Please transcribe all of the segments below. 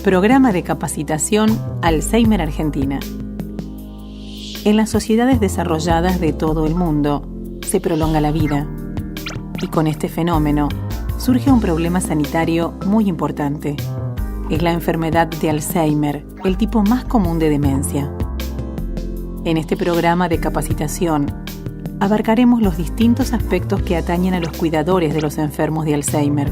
Programa de Capacitación Alzheimer Argentina. En las sociedades desarrolladas de todo el mundo se prolonga la vida, y con este fenómeno surge un problema sanitario muy importante. Es la enfermedad de Alzheimer, el tipo más común de demencia. En este programa de capacitación abarcaremos los distintos aspectos que atañen a los cuidadores de los enfermos de Alzheimer.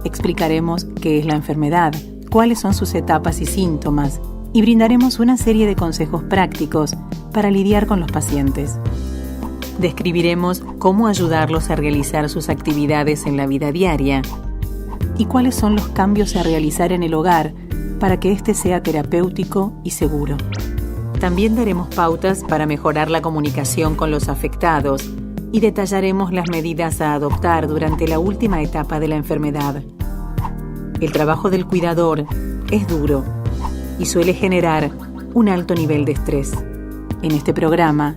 Explicaremos qué es la enfermedad, cuáles son sus etapas y síntomas, y brindaremos una serie de consejos prácticos para lidiar con los pacientes. Describiremos cómo ayudarlos a realizar sus actividades en la vida diaria y cuáles son los cambios a realizar en el hogar para que éste sea terapéutico y seguro. También daremos pautas para mejorar la comunicación con los afectados y detallaremos las medidas a adoptar durante la última etapa de la enfermedad. El trabajo del cuidador es duro y suele generar un alto nivel de estrés. En este programa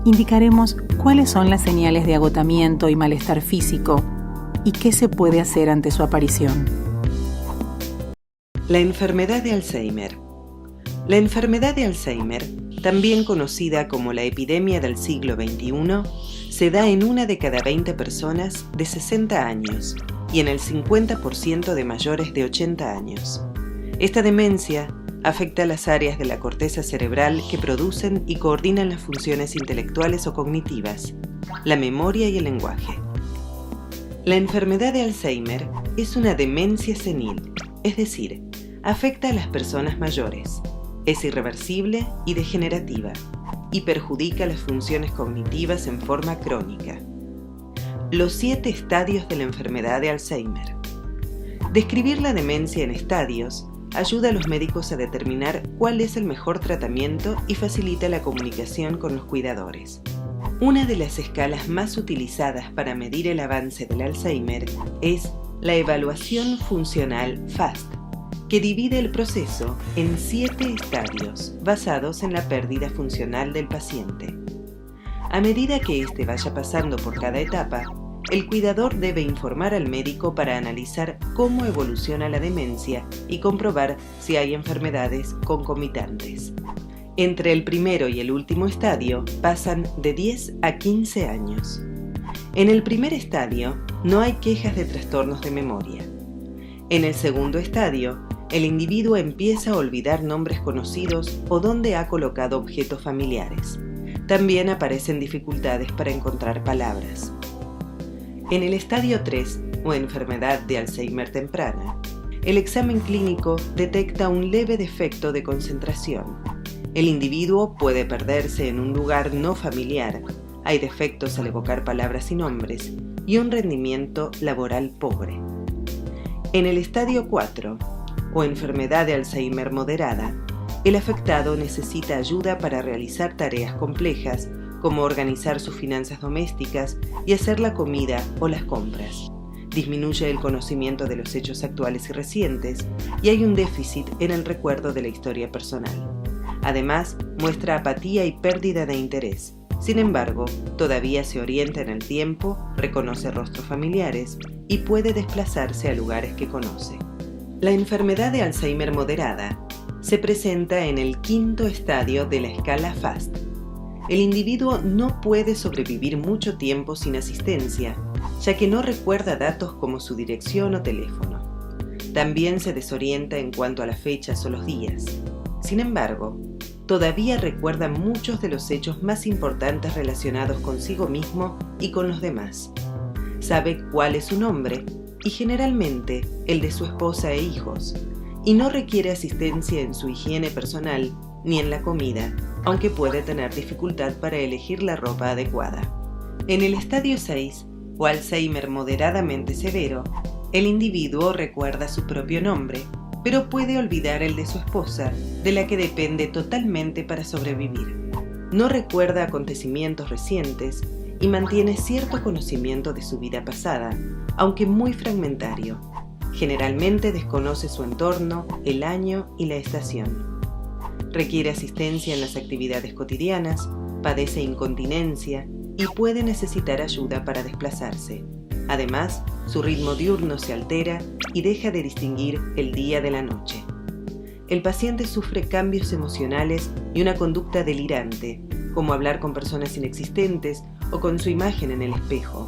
indicaremos cuáles son las señales de agotamiento y malestar físico y qué se puede hacer ante su aparición. La enfermedad de Alzheimer. La enfermedad de Alzheimer, también conocida como la epidemia del siglo XXI, se da en 1 de cada 20 personas de 60 años y en el 50% de mayores de 80 años. Esta demencia afecta las áreas de la corteza cerebral que producen y coordinan las funciones intelectuales o cognitivas, la memoria y el lenguaje. La enfermedad de Alzheimer es una demencia senil, es decir, afecta a las personas mayores. Es irreversible y degenerativa, y perjudica las funciones cognitivas en forma crónica. Los 7 estadios de la enfermedad de Alzheimer. Describir la demencia en estadios ayuda a los médicos a determinar cuál es el mejor tratamiento y facilita la comunicación con los cuidadores. Una de las escalas más utilizadas para medir el avance del Alzheimer es la evaluación funcional FAST, que divide el proceso en 7 estadios basados en la pérdida funcional del paciente. A medida que éste vaya pasando por cada etapa, el cuidador debe informar al médico para analizar cómo evoluciona la demencia y comprobar si hay enfermedades concomitantes. Entre el primero y el último estadio pasan de 10 a 15 años. En el primer estadio no hay quejas de trastornos de memoria. En el segundo estadio, el individuo empieza a olvidar nombres conocidos o dónde ha colocado objetos familiares. También aparecen dificultades para encontrar palabras. En el estadio 3, o enfermedad de Alzheimer temprana, el examen clínico detecta un leve defecto de concentración. El individuo puede perderse en un lugar no familiar, hay defectos al evocar palabras y nombres, y un rendimiento laboral pobre. En el estadio 4, o enfermedad de Alzheimer moderada, el afectado necesita ayuda para realizar tareas complejas como organizar sus finanzas domésticas y hacer la comida o las compras. Disminuye el conocimiento de los hechos actuales y recientes y hay un déficit en el recuerdo de la historia personal. Además, muestra apatía y pérdida de interés. Sin embargo, todavía se orienta en el tiempo, reconoce rostros familiares y puede desplazarse a lugares que conoce. La enfermedad de Alzheimer moderada se presenta en el 5º estadio de la escala FAST. El individuo no puede sobrevivir mucho tiempo sin asistencia, ya que no recuerda datos como su dirección o teléfono. También se desorienta en cuanto a las fechas o los días. Sin embargo, todavía recuerda muchos de los hechos más importantes relacionados consigo mismo y con los demás. Sabe cuál es su nombre y generalmente el de su esposa e hijos, y no requiere asistencia en su higiene personal ni en la comida, aunque puede tener dificultad para elegir la ropa adecuada. En el estadio 6, o Alzheimer moderadamente severo, el individuo recuerda su propio nombre, pero puede olvidar el de su esposa, de la que depende totalmente para sobrevivir. No recuerda acontecimientos recientes y mantiene cierto conocimiento de su vida pasada, aunque muy fragmentario. Generalmente desconoce su entorno, el año y la estación. Requiere asistencia en las actividades cotidianas, padece incontinencia y puede necesitar ayuda para desplazarse. Además, su ritmo diurno se altera y deja de distinguir el día de la noche. el paciente sufre cambios emocionales y una conducta delirante, como hablar con personas inexistentes o con su imagen en el espejo.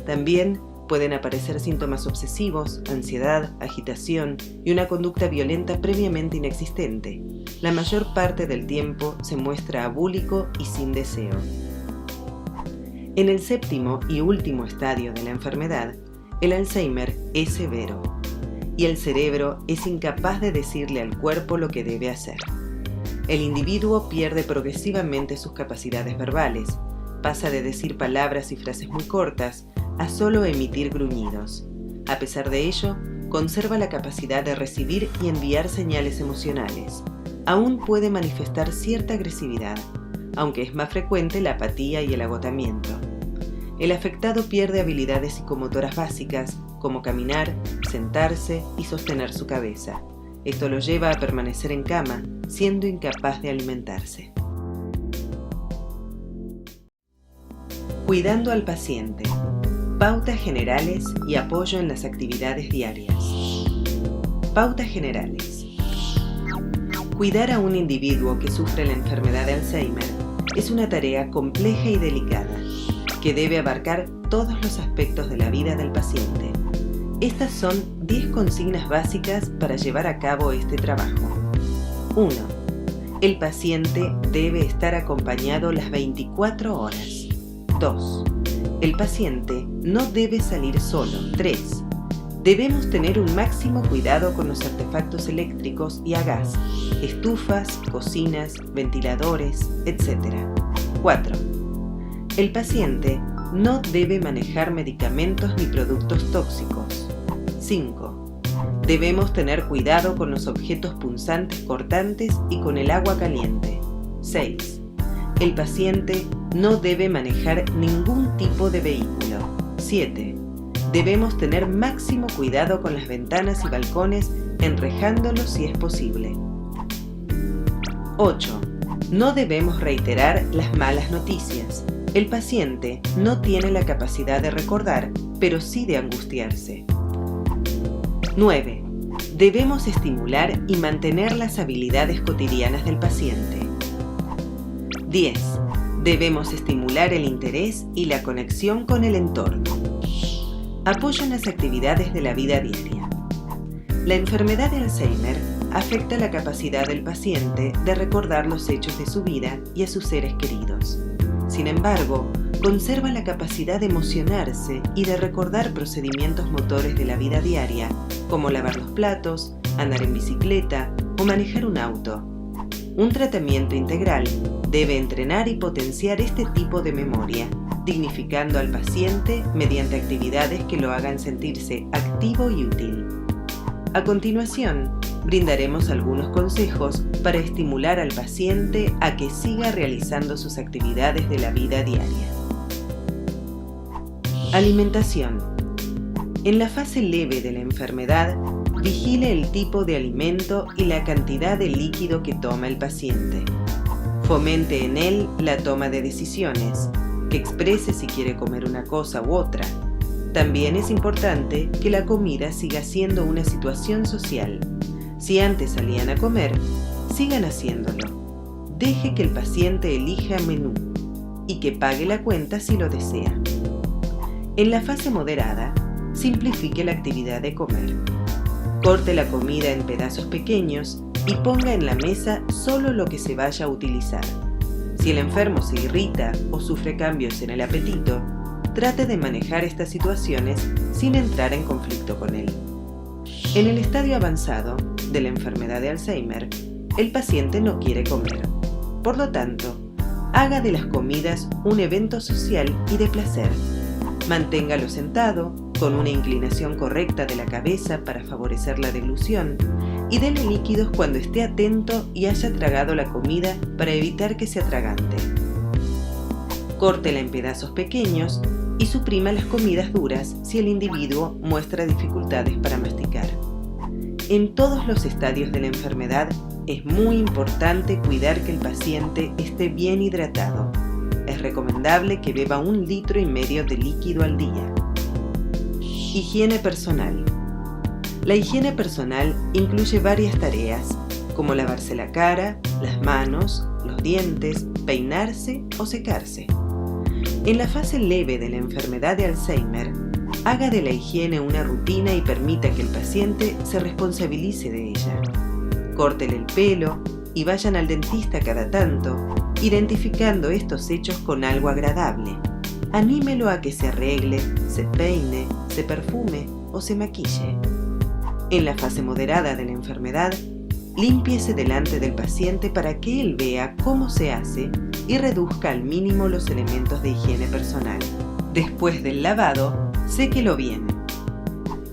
También pueden aparecer síntomas obsesivos, ansiedad, agitación y una conducta violenta previamente inexistente. La mayor parte del tiempo se muestra abúlico y sin deseo. En el séptimo y último estadio de la enfermedad, el Alzheimer es severo y el cerebro es incapaz de decirle al cuerpo lo que debe hacer. El individuo pierde progresivamente sus capacidades verbales, pasa de decir palabras y frases muy cortas a solo emitir gruñidos. A pesar de ello, conserva la capacidad de recibir y enviar señales emocionales. Aún puede manifestar cierta agresividad, aunque es más frecuente la apatía y el agotamiento. El afectado pierde habilidades psicomotoras básicas, como caminar, sentarse y sostener su cabeza. Esto lo lleva a permanecer en cama, siendo incapaz de alimentarse. Cuidando al paciente. Pautas generales y apoyo en las actividades diarias. Pautas generales. Cuidar a un individuo que sufre la enfermedad de Alzheimer es una tarea compleja y delicada, que debe abarcar todos los aspectos de la vida del paciente. Estas son 10 consignas básicas para llevar a cabo este trabajo. 1. El paciente debe estar acompañado las 24 horas. 2. El paciente no debe salir solo. 3. Debemos tener un máximo cuidado con los artefactos eléctricos y a gas, estufas, cocinas, ventiladores, etc. 4. El paciente no debe manejar medicamentos ni productos tóxicos. 5. Debemos tener cuidado con los objetos punzantes cortantes y con el agua caliente. 6. El paciente no debe manejar ningún tipo de vehículo. 7. Debemos tener máximo cuidado con las ventanas y balcones, enrejándolos si es posible. 8. No debemos reiterar las malas noticias. El paciente no tiene la capacidad de recordar, pero sí de angustiarse. 9. Debemos estimular y mantener las habilidades cotidianas del paciente. 10. Debemos estimular el interés y la conexión con el entorno. Apoyo en las actividades de la vida diaria. La enfermedad de Alzheimer afecta la capacidad del paciente de recordar los hechos de su vida y a sus seres queridos. Sin embargo, conserva la capacidad de emocionarse y de recordar procedimientos motores de la vida diaria, como lavar los platos, andar en bicicleta o manejar un auto. Un tratamiento integral debe entrenar y potenciar este tipo de memoria, dignificando al paciente mediante actividades que lo hagan sentirse activo y útil. A continuación, brindaremos algunos consejos para estimular al paciente a que siga realizando sus actividades de la vida diaria. Alimentación. En la fase leve de la enfermedad, vigile el tipo de alimento y la cantidad de líquido que toma el paciente. Fomente en él la toma de decisiones, que exprese si quiere comer una cosa u otra. También es importante que la comida siga siendo una situación social. Si antes salían a comer, sigan haciéndolo. Deje que el paciente elija menú y que pague la cuenta si lo desea. En la fase moderada, simplifique la actividad de comer. Corte la comida en pedazos pequeños y ponga en la mesa solo lo que se vaya a utilizar. Si el enfermo se irrita o sufre cambios en el apetito, trate de manejar estas situaciones sin entrar en conflicto con él. En el estadio avanzado de la enfermedad de Alzheimer, el paciente no quiere comer. Por lo tanto, haga de las comidas un evento social y de placer. Manténgalo sentado, con una inclinación correcta de la cabeza para favorecer la deglución, y dele líquidos cuando esté atento y haya tragado la comida para evitar que se atragante. Córtela en pedazos pequeños y suprima las comidas duras si el individuo muestra dificultades para masticar. En todos los estadios de la enfermedad es muy importante cuidar que el paciente esté bien hidratado. Es recomendable que beba 1,5 litros de líquido al día. Higiene personal. La higiene personal incluye varias tareas, como lavarse la cara, las manos, los dientes, peinarse o secarse. En la fase leve de la enfermedad de Alzheimer, haga de la higiene una rutina y permita que el paciente se responsabilice de ella. Córtele el pelo y vayan al dentista cada tanto, identificando estos hechos con algo agradable. Anímelo a que se arregle, se peine, se perfume o se maquille. En la fase moderada de la enfermedad, límpiese delante del paciente para que él vea cómo se hace y reduzca al mínimo los elementos de higiene personal. Después del lavado, séquelo bien.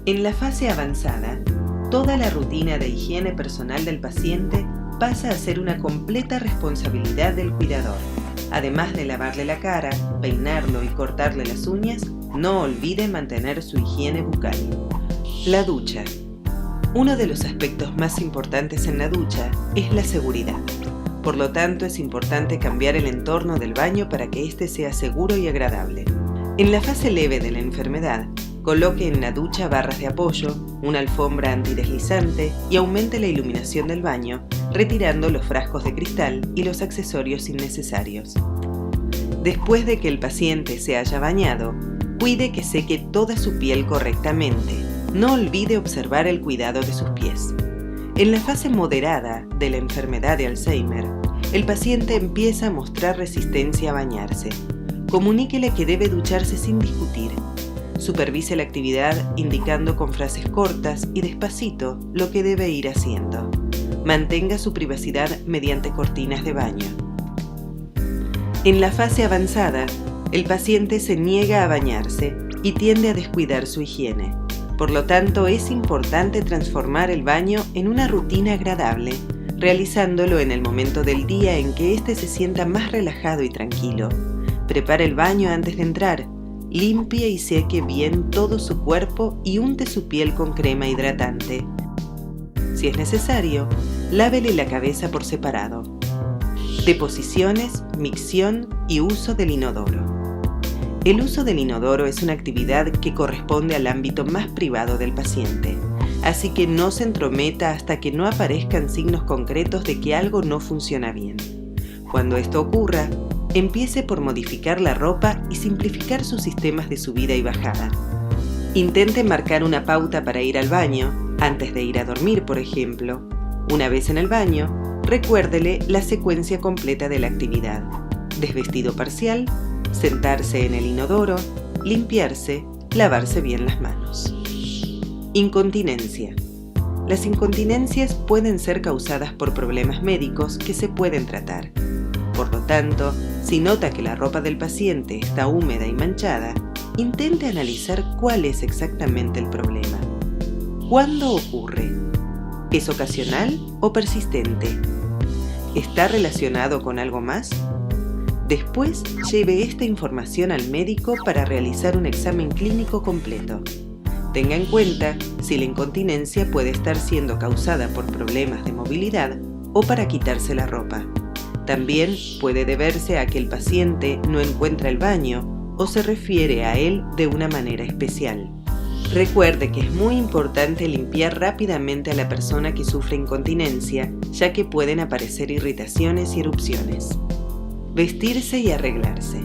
En la fase avanzada, toda la rutina de higiene personal del paciente pasa a ser una completa responsabilidad del cuidador. Además de lavarle la cara, peinarlo y cortarle las uñas, no olvide mantener su higiene bucal. La ducha. Uno de los aspectos más importantes en la ducha es la seguridad. Por lo tanto, es importante cambiar el entorno del baño para que éste sea seguro y agradable. En la fase leve de la enfermedad, coloque en la ducha barras de apoyo, una alfombra antideslizante y aumente la iluminación del baño, retirando los frascos de cristal y los accesorios innecesarios. Después de que el paciente se haya bañado, cuide que seque toda su piel correctamente. No olvide observar el cuidado de sus pies. En la fase moderada de la enfermedad de Alzheimer, el paciente empieza a mostrar resistencia a bañarse. Comuníquele que debe ducharse sin discutir. Supervise la actividad indicando con frases cortas y despacito lo que debe ir haciendo. Mantenga su privacidad mediante cortinas de baño. En la fase avanzada, el paciente se niega a bañarse y tiende a descuidar su higiene. Por lo tanto, es importante transformar el baño en una rutina agradable, realizándolo en el momento del día en que éste se sienta más relajado y tranquilo. Prepare el baño antes de entrar, limpie y seque bien todo su cuerpo y unte su piel con crema hidratante. Si es necesario, lávele la cabeza por separado. Deposiciones, micción y uso del inodoro. El uso del inodoro es una actividad que corresponde al ámbito más privado del paciente, así que no se entrometa hasta que no aparezcan signos concretos de que algo no funciona bien. Cuando esto ocurra, empiece por modificar la ropa y simplificar sus sistemas de subida y bajada. Intente marcar una pauta para ir al baño, antes de ir a dormir, por ejemplo. Una vez en el baño, recuérdele la secuencia completa de la actividad: desvestido parcial, sentarse en el inodoro, limpiarse, lavarse bien las manos. Incontinencia. Las incontinencias pueden ser causadas por problemas médicos que se pueden tratar. Por lo tanto, si nota que la ropa del paciente está húmeda y manchada, intente analizar cuál es exactamente el problema. ¿Cuándo ocurre? ¿Es ocasional o persistente? ¿Está relacionado con algo más? Después, lleve esta información al médico para realizar un examen clínico completo. Tenga en cuenta si la incontinencia puede estar siendo causada por problemas de movilidad o para quitarse la ropa. También puede deberse a que el paciente no encuentra el baño o se refiere a él de una manera especial. Recuerde que es muy importante limpiar rápidamente a la persona que sufre incontinencia, ya que pueden aparecer irritaciones y erupciones. Vestirse y arreglarse.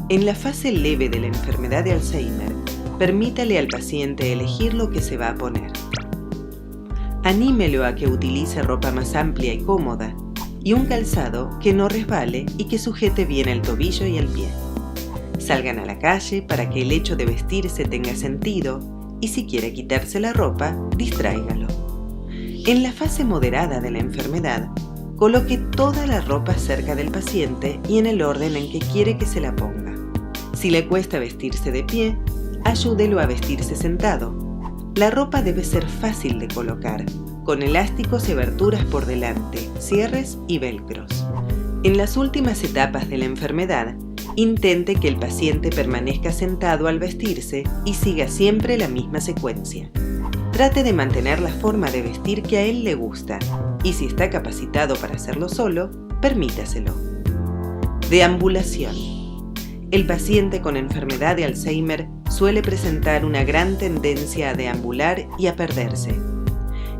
En la fase leve de la enfermedad de Alzheimer, permítale al paciente elegir lo que se va a poner. Anímelo a que utilice ropa más amplia y cómoda y un calzado que no resbale y que sujete bien el tobillo y el pie. Salgan a la calle para que el hecho de vestirse tenga sentido y si quiere quitarse la ropa, distráigalo. En la fase moderada de la enfermedad, coloque toda la ropa cerca del paciente y en el orden en que quiere que se la ponga. Si le cuesta vestirse de pie, ayúdelo a vestirse sentado. La ropa debe ser fácil de colocar, con elásticos y aberturas por delante, cierres y velcros. En las últimas etapas de la enfermedad, intente que el paciente permanezca sentado al vestirse y siga siempre la misma secuencia. Trate de mantener la forma de vestir que a él le gusta y si está capacitado para hacerlo solo, permítaselo. Deambulación. El paciente con enfermedad de Alzheimer suele presentar una gran tendencia a deambular y a perderse.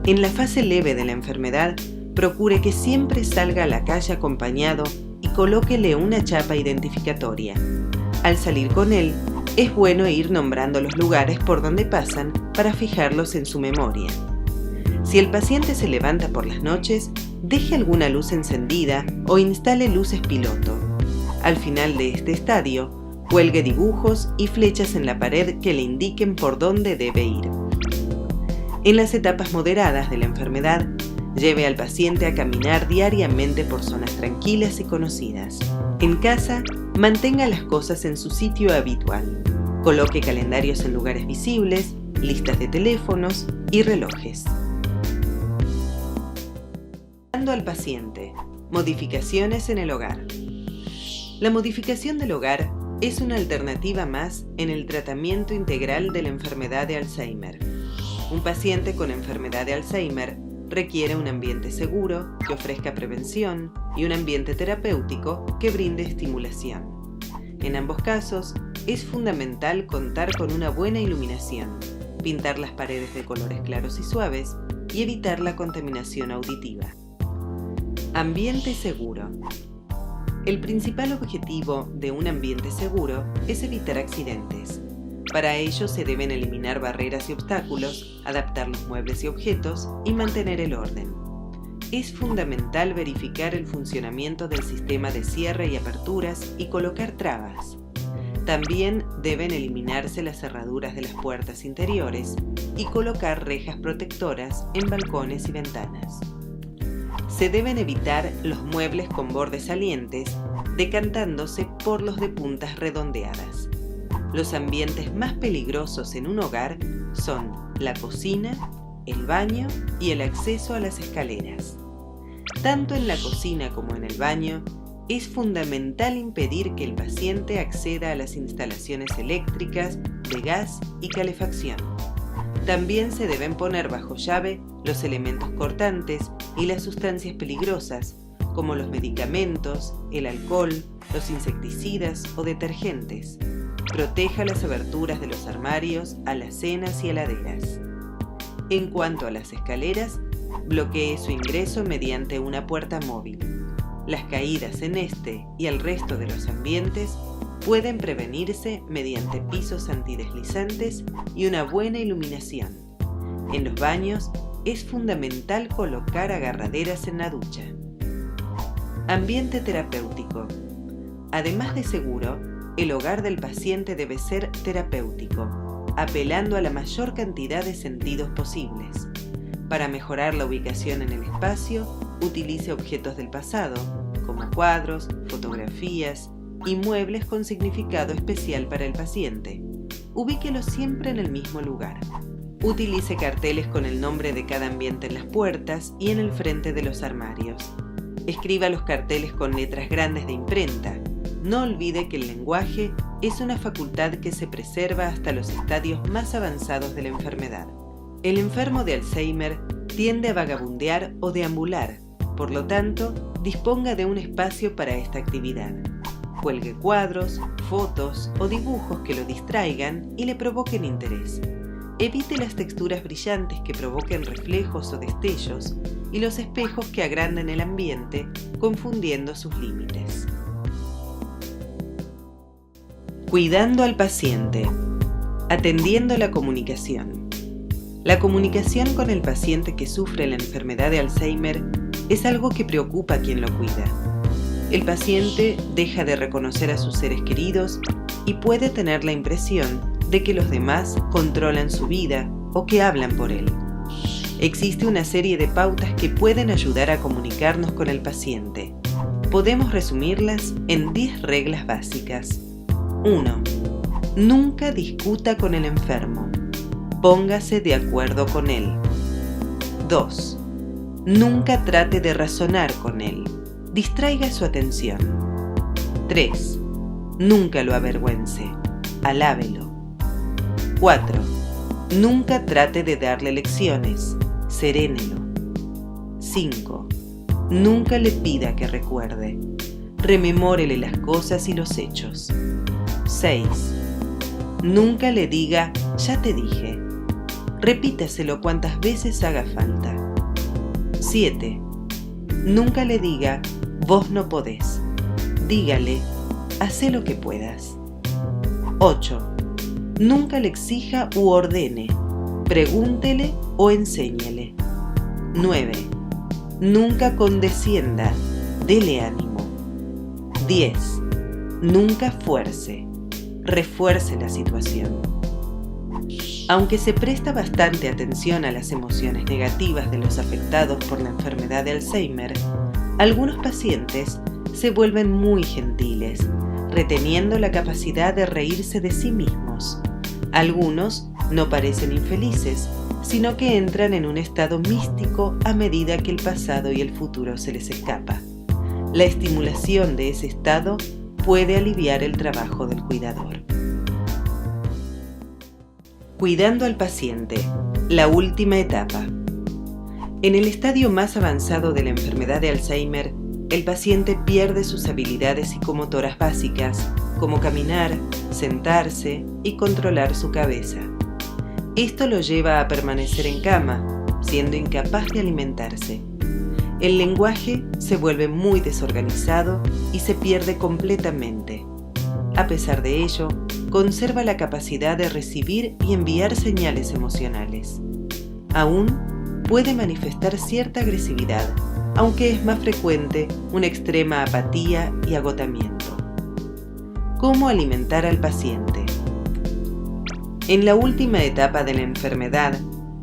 En la fase leve de la enfermedad, procure que siempre salga a la calle acompañado y colóquele una chapa identificatoria. Al salir con él, es bueno ir nombrando los lugares por donde pasan para fijarlos en su memoria. Si el paciente se levanta por las noches, deje alguna luz encendida o instale luces piloto. Al final de este estadio, cuelgue dibujos y flechas en la pared que le indiquen por dónde debe ir. En las etapas moderadas de la enfermedad, lleve al paciente a caminar diariamente por zonas tranquilas y conocidas. En casa, mantenga las cosas en su sitio habitual. Coloque calendarios en lugares visibles, listas de teléfonos y relojes. Cuidando al paciente. Modificaciones en el hogar. La modificación del hogar es una alternativa más en el tratamiento integral de la enfermedad de Alzheimer. Un paciente con enfermedad de Alzheimer requiere un ambiente seguro que ofrezca prevención y un ambiente terapéutico que brinde estimulación. En ambos casos, es fundamental contar con una buena iluminación, pintar las paredes de colores claros y suaves y evitar la contaminación auditiva. Ambiente seguro. El principal objetivo de un ambiente seguro es evitar accidentes. Para ello se deben eliminar barreras y obstáculos, adaptar los muebles y objetos y mantener el orden. Es fundamental verificar el funcionamiento del sistema de cierre y aperturas y colocar trabas. También deben eliminarse las cerraduras de las puertas interiores y colocar rejas protectoras en balcones y ventanas. Se deben evitar los muebles con bordes salientes, decantándose por los de puntas redondeadas. Los ambientes más peligrosos en un hogar son la cocina, el baño y el acceso a las escaleras. Tanto en la cocina como en el baño, es fundamental impedir que el paciente acceda a las instalaciones eléctricas, de gas y calefacción. También se deben poner bajo llave los elementos cortantes y las sustancias peligrosas, como los medicamentos, el alcohol, los insecticidas o detergentes. Proteja las aberturas de los armarios, alacenas y heladeras. En cuanto a las escaleras, bloquee su ingreso mediante una puerta móvil. Las caídas en este y el resto de los ambientes pueden prevenirse mediante pisos antideslizantes y una buena iluminación. En los baños es fundamental colocar agarraderas en la ducha. Ambiente terapéutico. Además de seguro, el hogar del paciente debe ser terapéutico, apelando a la mayor cantidad de sentidos posibles. Para mejorar la ubicación en el espacio, utilice objetos del pasado, como cuadros, fotografías y muebles con significado especial para el paciente. Ubíquelos siempre en el mismo lugar. Utilice carteles con el nombre de cada ambiente en las puertas y en el frente de los armarios. Escriba los carteles con letras grandes de imprenta. No olvide que el lenguaje es una facultad que se preserva hasta los estadios más avanzados de la enfermedad. El enfermo de Alzheimer tiende a vagabundear o deambular, por lo tanto, disponga de un espacio para esta actividad. Cuelgue cuadros, fotos o dibujos que lo distraigan y le provoquen interés. Evite las texturas brillantes que provoquen reflejos o destellos y los espejos que agranden el ambiente, confundiendo sus límites. Cuidando al paciente. Atendiendo la comunicación. La comunicación con el paciente que sufre la enfermedad de Alzheimer es algo que preocupa a quien lo cuida. El paciente deja de reconocer a sus seres queridos y puede tener la impresión de que los demás controlan su vida o que hablan por él. Existe una serie de pautas que pueden ayudar a comunicarnos con el paciente. Podemos resumirlas en 10 reglas básicas. 1. Nunca discuta con el enfermo. Póngase de acuerdo con él. 2. Nunca trate de razonar con él. Distraiga su atención. 3. Nunca lo avergüence. Alábelo. 4. Nunca trate de darle lecciones. Serénelo. 5. Nunca le pida que recuerde. Rememórele las cosas y los hechos. 6. Nunca le diga, ya te dije. Repítaselo cuantas veces haga falta. 7. Nunca le diga, vos no podés. Dígale, hacé lo que puedas. 8. Nunca le exija u ordene. Pregúntele o enséñele. 9. Nunca condescienda. Dele ánimo. 10. Nunca fuerce. Refuerce la situación. Aunque se presta bastante atención a las emociones negativas de los afectados por la enfermedad de Alzheimer, algunos pacientes se vuelven muy gentiles, reteniendo la capacidad de reírse de sí mismos. Algunos no parecen infelices, sino que entran en un estado místico a medida que el pasado y el futuro se les escapa. La estimulación de ese estado puede aliviar el trabajo del cuidador. Cuidando al paciente, la última etapa. En el estadio más avanzado de la enfermedad de Alzheimer, el paciente pierde sus habilidades psicomotoras básicas, como caminar, sentarse y controlar su cabeza. Esto lo lleva a permanecer en cama, siendo incapaz de alimentarse. El lenguaje se vuelve muy desorganizado y se pierde completamente. A pesar de ello, conserva la capacidad de recibir y enviar señales emocionales. Aún puede manifestar cierta agresividad, aunque es más frecuente una extrema apatía y agotamiento. ¿Cómo alimentar al paciente? En la última etapa de la enfermedad,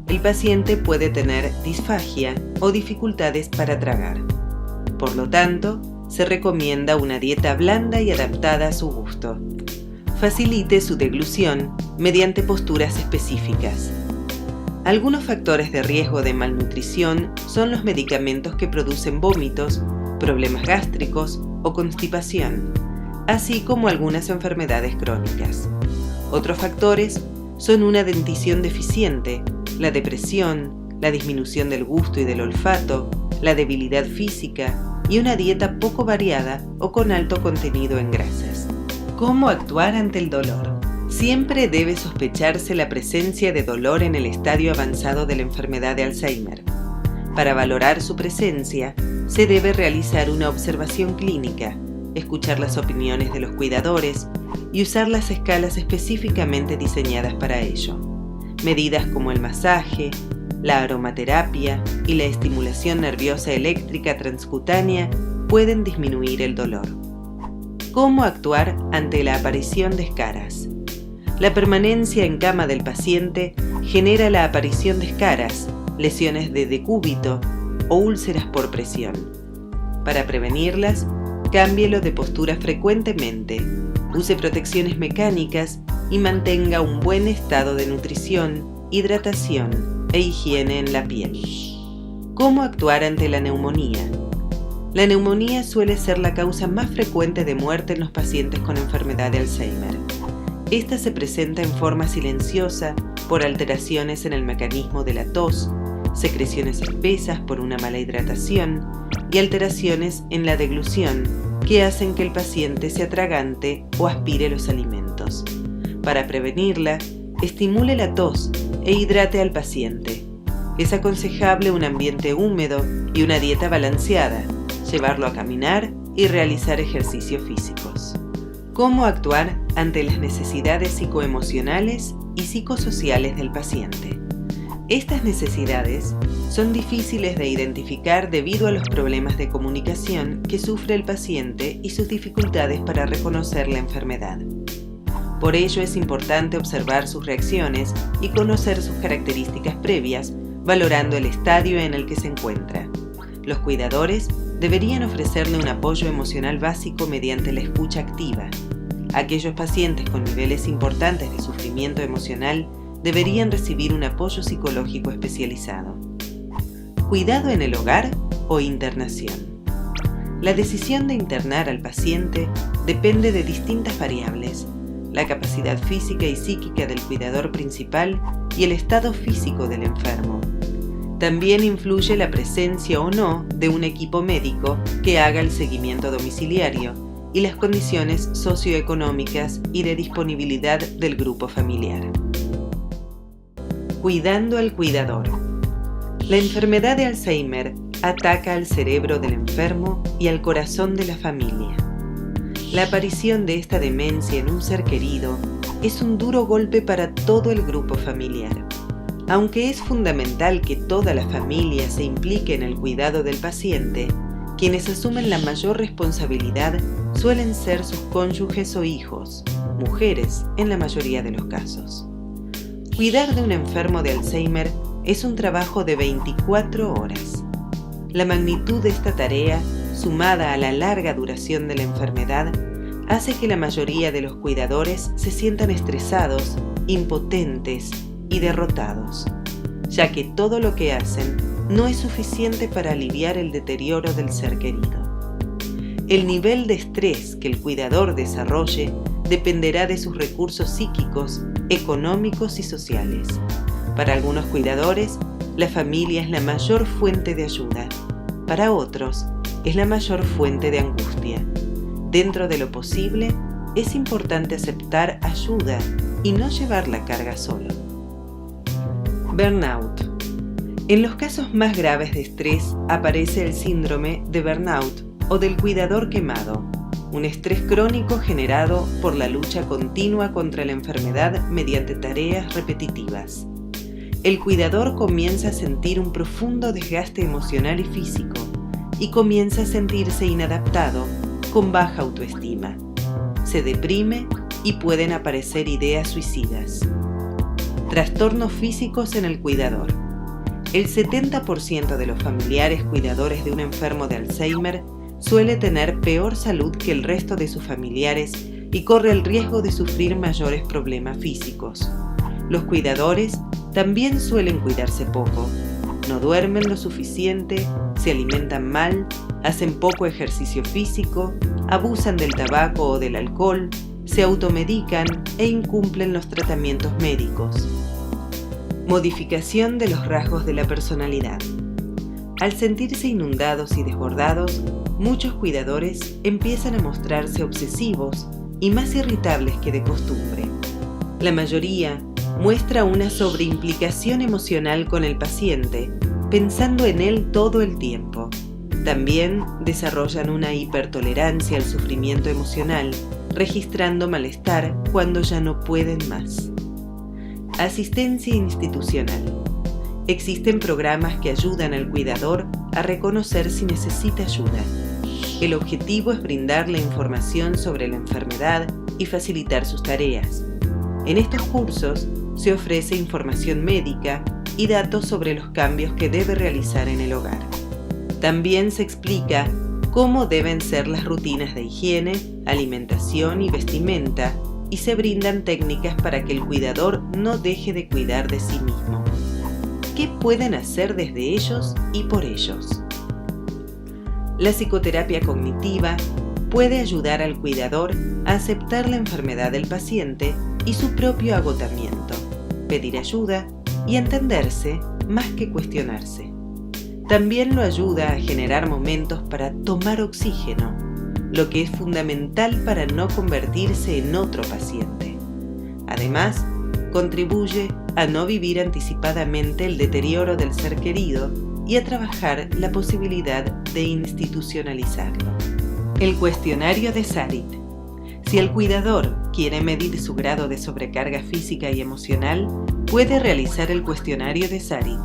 el paciente puede tener disfagia o dificultades para tragar. Por lo tanto, se recomienda una dieta blanda y adaptada a su gusto. Facilite su deglución mediante posturas específicas. Algunos factores de riesgo de malnutrición son los medicamentos que producen vómitos, problemas gástricos o constipación, así como algunas enfermedades crónicas. Otros factores son una dentición deficiente, la depresión, la disminución del gusto y del olfato, la debilidad física y una dieta poco variada o con alto contenido en grasas. ¿Cómo actuar ante el dolor? Siempre debe sospecharse la presencia de dolor en el estadio avanzado de la enfermedad de Alzheimer. Para valorar su presencia, se debe realizar una observación clínica, escuchar las opiniones de los cuidadores y usar las escalas específicamente diseñadas para ello. Medidas como el masaje, la aromaterapia y la estimulación nerviosa eléctrica transcutánea pueden disminuir el dolor. ¿Cómo actuar ante la aparición de escaras? La permanencia en cama del paciente genera la aparición de escaras, lesiones de decúbito o úlceras por presión. Para prevenirlas, cámbielo de postura frecuentemente, use protecciones mecánicas y mantenga un buen estado de nutrición, hidratación e higiene en la piel. ¿Cómo actuar ante la neumonía? La neumonía suele ser la causa más frecuente de muerte en los pacientes con enfermedad de Alzheimer. Esta se presenta en forma silenciosa por alteraciones en el mecanismo de la tos, secreciones espesas por una mala hidratación y alteraciones en la deglución que hacen que el paciente se atragante o aspire los alimentos. Para prevenirla, estimule la tos e hidrate al paciente. Es aconsejable un ambiente húmedo y una dieta balanceada, llevarlo a caminar y realizar ejercicios físicos. ¿Cómo actuar ante las necesidades psicoemocionales y psicosociales del paciente? Estas necesidades son difíciles de identificar debido a los problemas de comunicación que sufre el paciente y sus dificultades para reconocer la enfermedad. Por ello es importante observar sus reacciones y conocer sus características previas, valorando el estadio en el que se encuentra. Los cuidadores deberían ofrecerle un apoyo emocional básico mediante la escucha activa. Aquellos pacientes con niveles importantes de sufrimiento emocional deberían recibir un apoyo psicológico especializado. ¿Cuidado en el hogar o internación? La decisión de internar al paciente depende de distintas variables: la capacidad física y psíquica del cuidador principal y el estado físico del enfermo. También influye la presencia o no de un equipo médico que haga el seguimiento domiciliario y las condiciones socioeconómicas y de disponibilidad del grupo familiar. Cuidando al cuidador. La enfermedad de Alzheimer ataca al cerebro del enfermo y al corazón de la familia. La aparición de esta demencia en un ser querido es un duro golpe para todo el grupo familiar. Aunque es fundamental que toda la familia se implique en el cuidado del paciente, quienes asumen la mayor responsabilidad suelen ser sus cónyuges o hijos, mujeres en la mayoría de los casos. Cuidar de un enfermo de Alzheimer es un trabajo de 24 horas. La magnitud de esta tarea, sumada a la larga duración de la enfermedad, hace que la mayoría de los cuidadores se sientan estresados, impotentes y derrotados, ya que todo lo que hacen no es suficiente para aliviar el deterioro del ser querido. El nivel de estrés que el cuidador desarrolle dependerá de sus recursos psíquicos, económicos y sociales. Para algunos cuidadores, la familia es la mayor fuente de ayuda. Para otros, es la mayor fuente de angustia. Dentro de lo posible, es importante aceptar ayuda y no llevar la carga solo. Burnout. En los casos más graves de estrés aparece el síndrome de burnout o del cuidador quemado, un estrés crónico generado por la lucha continua contra la enfermedad mediante tareas repetitivas. El cuidador comienza a sentir un profundo desgaste emocional y físico y comienza a sentirse inadaptado, con baja autoestima. Se deprime y pueden aparecer ideas suicidas. Trastornos físicos en el cuidador. El 70% de los familiares cuidadores de un enfermo de Alzheimer suele tener peor salud que el resto de sus familiares y corre el riesgo de sufrir mayores problemas físicos. Los cuidadores también suelen cuidarse poco. No duermen lo suficiente, se alimentan mal, hacen poco ejercicio físico, abusan del tabaco o del alcohol, se automedican e incumplen los tratamientos médicos. Modificación de los rasgos de la personalidad. Al sentirse inundados y desbordados, muchos cuidadores empiezan a mostrarse obsesivos y más irritables que de costumbre. La mayoría muestra una sobreimplicación emocional con el paciente, pensando en él todo el tiempo. También desarrollan una hipertolerancia al sufrimiento emocional, registrando malestar cuando ya no pueden más. Asistencia institucional. Existen programas que ayudan al cuidador a reconocer si necesita ayuda. El objetivo es brindarle información sobre la enfermedad y facilitar sus tareas. En estos cursos se ofrece información médica y datos sobre los cambios que debe realizar en el hogar. También se explica cómo deben ser las rutinas de higiene, alimentación y vestimenta, y se brindan técnicas para que el cuidador no deje de cuidar de sí mismo. ¿Qué pueden hacer desde ellos y por ellos? La psicoterapia cognitiva puede ayudar al cuidador a aceptar la enfermedad del paciente y su propio agotamiento, pedir ayuda y entenderse más que cuestionarse. También lo ayuda a generar momentos para tomar oxígeno, lo que es fundamental para no convertirse en otro paciente. Además, contribuye a no vivir anticipadamente el deterioro del ser querido y a trabajar la posibilidad de institucionalizarlo. El cuestionario de Sarit. Si el cuidador quiere medir su grado de sobrecarga física y emocional, puede realizar el cuestionario de Sarit.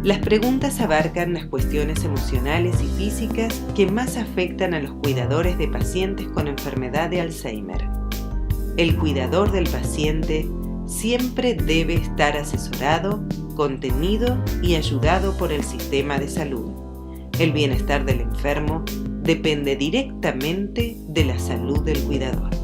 Las preguntas abarcan las cuestiones emocionales y físicas que más afectan a los cuidadores de pacientes con enfermedad de Alzheimer. El cuidador del paciente siempre debe estar asesorado, contenido y ayudado por el sistema de salud. El bienestar del enfermo depende directamente de la salud del cuidador.